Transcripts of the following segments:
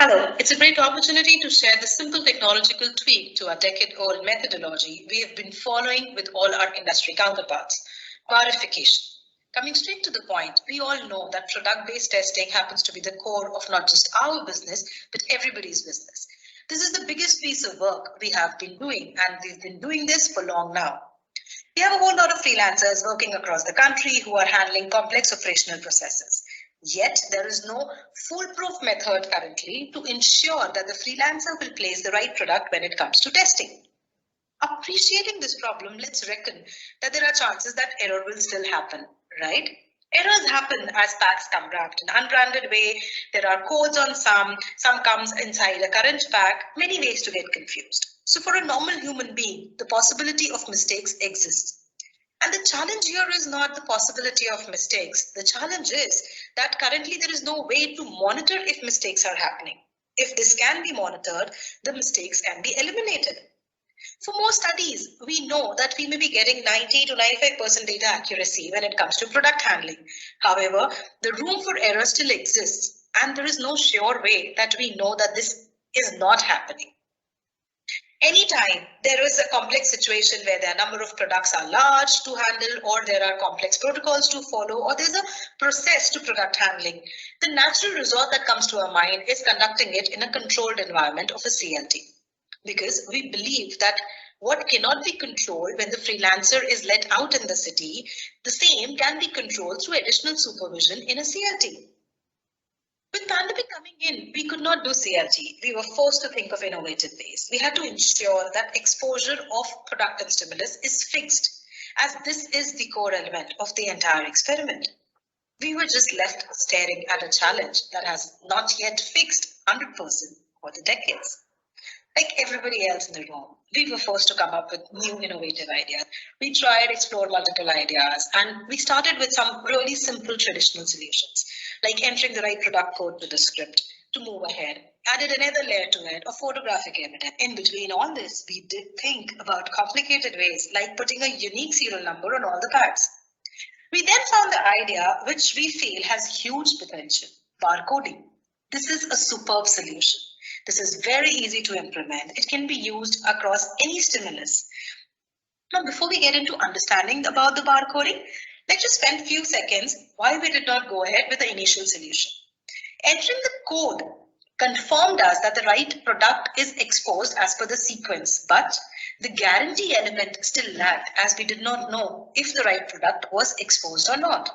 Hello, it's a great opportunity to share the simple technological tweak to our decade-old methodology we have been following with all our industry counterparts, Bar-I-Fication. Coming straight to the point, we all know that product-based testing happens to be the core of not just our business, but everybody's business. This is the biggest piece of work we have been doing, and we've been doing this for long now. We have a whole lot of freelancers working across the country who are handling complex operational processes. Yet, there is no foolproof method currently to ensure that the freelancer will place the right product when it comes to testing. Appreciating this problem, let's reckon that there are chances that error will still happen, right? Errors happen as packs come wrapped in unbranded way. There are codes on some comes inside a current pack, many ways to get confused. So for a normal human being, the possibility of mistakes exists. And the challenge here is not the possibility of mistakes. The challenge is that currently there is no way to monitor if mistakes are happening. If this can be monitored, the mistakes can be eliminated. For most studies, we know that we may be getting 90 to 95% data accuracy when it comes to product handling. However, the room for error still exists, and there is no sure way that we know that this is not happening. Anytime there is a complex situation where the number of products are large to handle, or there are complex protocols to follow, or there's a process to product handling, the natural result that comes to our mind is conducting it in a controlled environment of a CLT. Because we believe that what cannot be controlled when the freelancer is let out in the city, the same can be controlled through additional supervision in a CLT. With pandemic coming in, we could not do CLT. We were forced to think of innovative ways. We had to ensure that exposure of product and stimulus is fixed, as this is the core element of the entire experiment. We were just left staring at a challenge that has not yet fixed 100% for the decades. Like everybody else in the room, we were forced to come up with new innovative ideas. We tried, explored multiple ideas, and we started with some really simple traditional solutions, like entering the right product code to the script to move ahead, added another layer to it of photographic evidence. In between all this, we did think about complicated ways, like putting a unique serial number on all the packs. We then found the idea, which we feel has huge potential, barcoding. This is a superb solution. This is very easy to implement. It can be used across any stimulus. Now, before we get into understanding about the barcoding, let's just spend a few seconds why we did not go ahead with the initial solution. Entering the code confirmed us that the right product is exposed as per the sequence, but the guarantee element still lagged, as we did not know if the right product was exposed or not.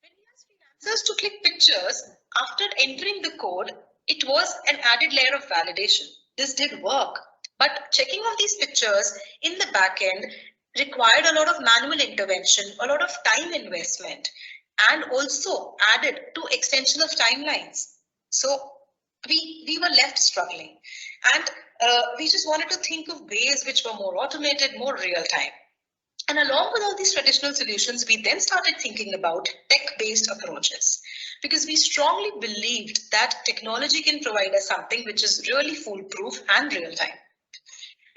When we asked freelancers to click pictures after entering the code, it was an added layer of validation. This did work, but checking of these pictures in the back end required a lot of manual intervention, a lot of time investment, and also added to extension of timelines. So we were left struggling, and we just wanted to think of ways which were more automated, more real time. And along with all these traditional solutions, we then started thinking about tech-based approaches, because we strongly believed that technology can provide us something which is really foolproof and real-time.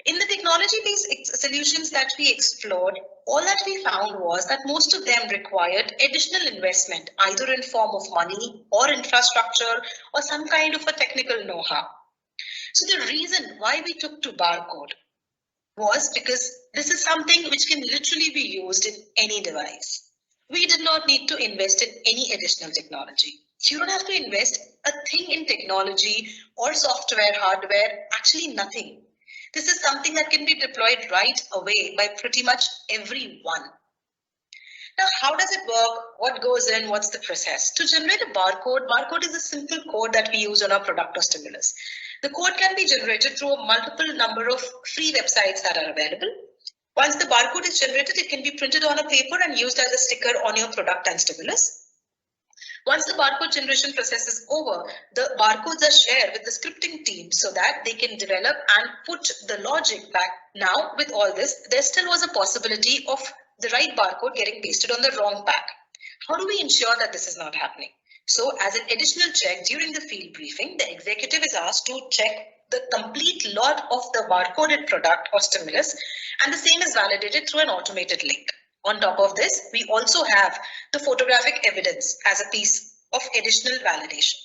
In the technology-based solutions that we explored, all that we found was that most of them required additional investment, either in form of money or infrastructure or some kind of a technical know-how. So the reason why we took to barcode was because this is something which can literally be used in any device. We did not need to invest in any additional technology. You don't have to invest a thing in technology or software, hardware, actually nothing. This is something that can be deployed right away by pretty much everyone. Now, how does it work? What goes in? What's the process? To generate a barcode is a simple code that we use on our product or stimulus. The code can be generated through a multiple number of free websites that are available. Once the barcode is generated, it can be printed on a paper and used as a sticker on your product and stimulus. Once the barcode generation process is over, the barcodes are shared with the scripting team so that they can develop and put the logic back. Now, with all this, there still was a possibility of the right barcode getting pasted on the wrong pack. How do we ensure that this is not happening? So as an additional check during the field briefing, the executive is asked to check the complete lot of the barcoded product or stimulus, and the same is validated through an automated link. On top of this, we also have the photographic evidence as a piece of additional validation.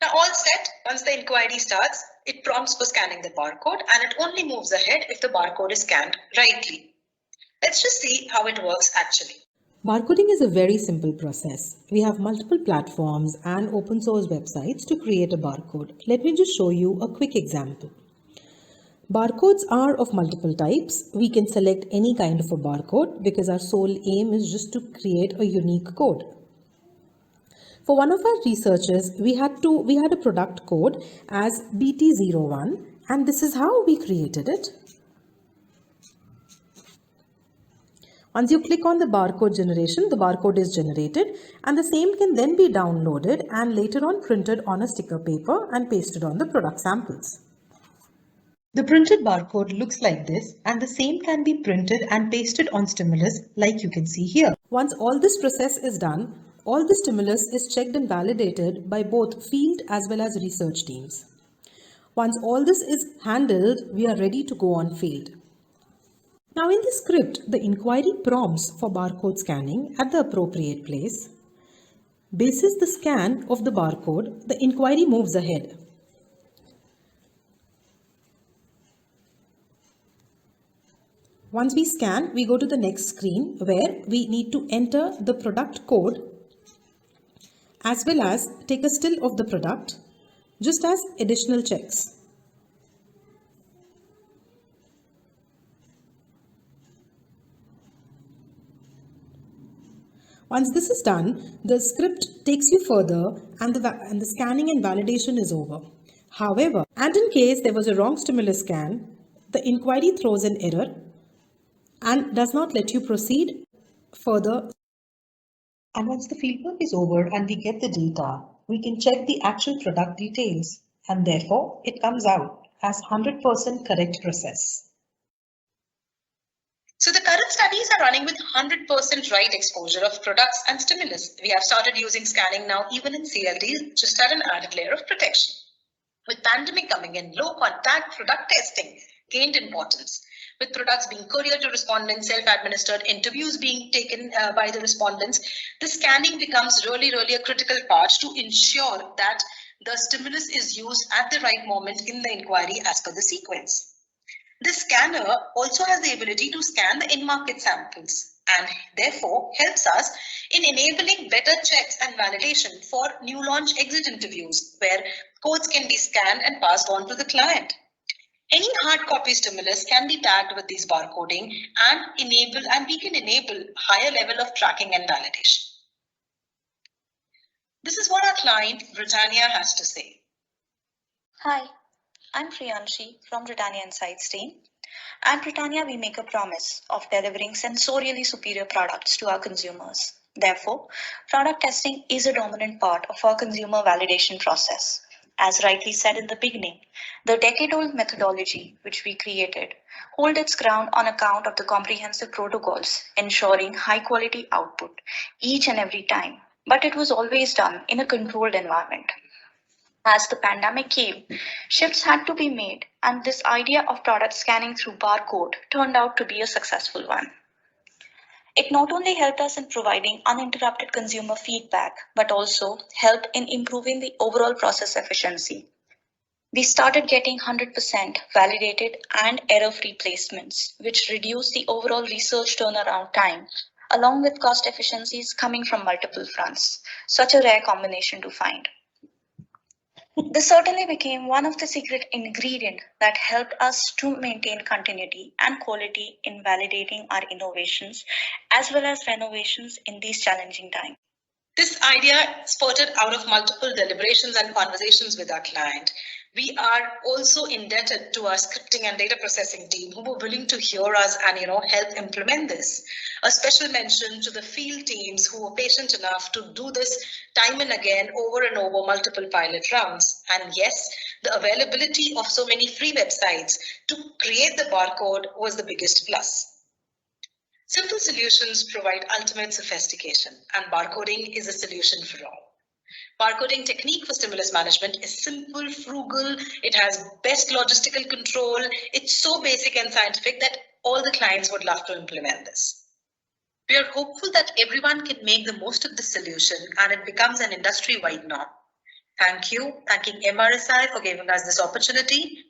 Now all set, once the inquiry starts, it prompts for scanning the barcode and it only moves ahead if the barcode is scanned rightly. Let's just see how it works actually. Barcoding is a very simple process. We have multiple platforms and open source websites to create a barcode. Let me just show you a quick example. Barcodes are of multiple types. We can select any kind of a barcode because our sole aim is just to create a unique code. For one of our researchers, we had a product code as BT01 and this is how we created it. Once you click on the barcode generation, the barcode is generated and the same can then be downloaded and later on printed on a sticker paper and pasted on the product samples. The printed barcode looks like this and the same can be printed and pasted on stimulus like you can see here. Once all this process is done, all the stimulus is checked and validated by both field as well as research teams. Once all this is handled, we are ready to go on field. Now in the script, the inquiry prompts for barcode scanning at the appropriate place. Basis the scan of the barcode, the inquiry moves ahead. Once we scan, we go to the next screen where we need to enter the product code as well as take a still of the product just as additional checks. Once this is done, the script takes you further and the scanning and validation is over. However, and in case there was a wrong stimulus scan, the inquiry throws an error and does not let you proceed further. And once the fieldwork is over and we get the data, we can check the actual product details and therefore it comes out as 100% correct process. So the current studies are running with 100% right exposure of products and stimulus. We have started using scanning now even in CLD, just at an added layer of protection. With pandemic coming in, low contact product testing gained importance. With products being couriered to respondents, self-administered interviews being taken by the respondents, the scanning becomes really a critical part to ensure that the stimulus is used at the right moment in the inquiry as per the sequence. The scanner also has the ability to scan the in-market samples and therefore helps us in enabling better checks and validation for new launch exit interviews where codes can be scanned and passed on to the client. Any hard copy stimulus can be tagged with these barcoding and we can enable higher level of tracking and validation. This is what our client Britannia has to say. Hi, I'm Priyanshi from Britannia Insights team. At Britannia, we make a promise of delivering sensorially superior products to our consumers. Therefore, product testing is a dominant part of our consumer validation process. As rightly said in the beginning, the decade-old methodology which we created holds its ground on account of the comprehensive protocols ensuring high-quality output each and every time, but it was always done in a controlled environment. As the pandemic came, shifts had to be made, and this idea of product scanning through barcode turned out to be a successful one. It not only helped us in providing uninterrupted consumer feedback, but also helped in improving the overall process efficiency. We started getting 100% validated and error-free placements, which reduced the overall research turnaround time, along with cost efficiencies coming from multiple fronts. Such a rare combination to find. This certainly became one of the secret ingredients that helped us to maintain continuity and quality in validating our innovations as well as renovations in these challenging times. This idea spurted out of multiple deliberations and conversations with our client. We are also indebted to our scripting and data processing team who were willing to hear us and help implement this. A special mention to the field teams who were patient enough to do this time and again over and over multiple pilot rounds. And yes, the availability of so many free websites to create the barcode was the biggest plus. Simple solutions provide ultimate sophistication, and barcoding is a solution for all. Barcoding technique for stimulus management is simple, frugal, it has best logistical control, it's so basic and scientific that all the clients would love to implement this. We are hopeful that everyone can make the most of this solution and it becomes an industry-wide norm. Thank you. Thanking MRSI for giving us this opportunity.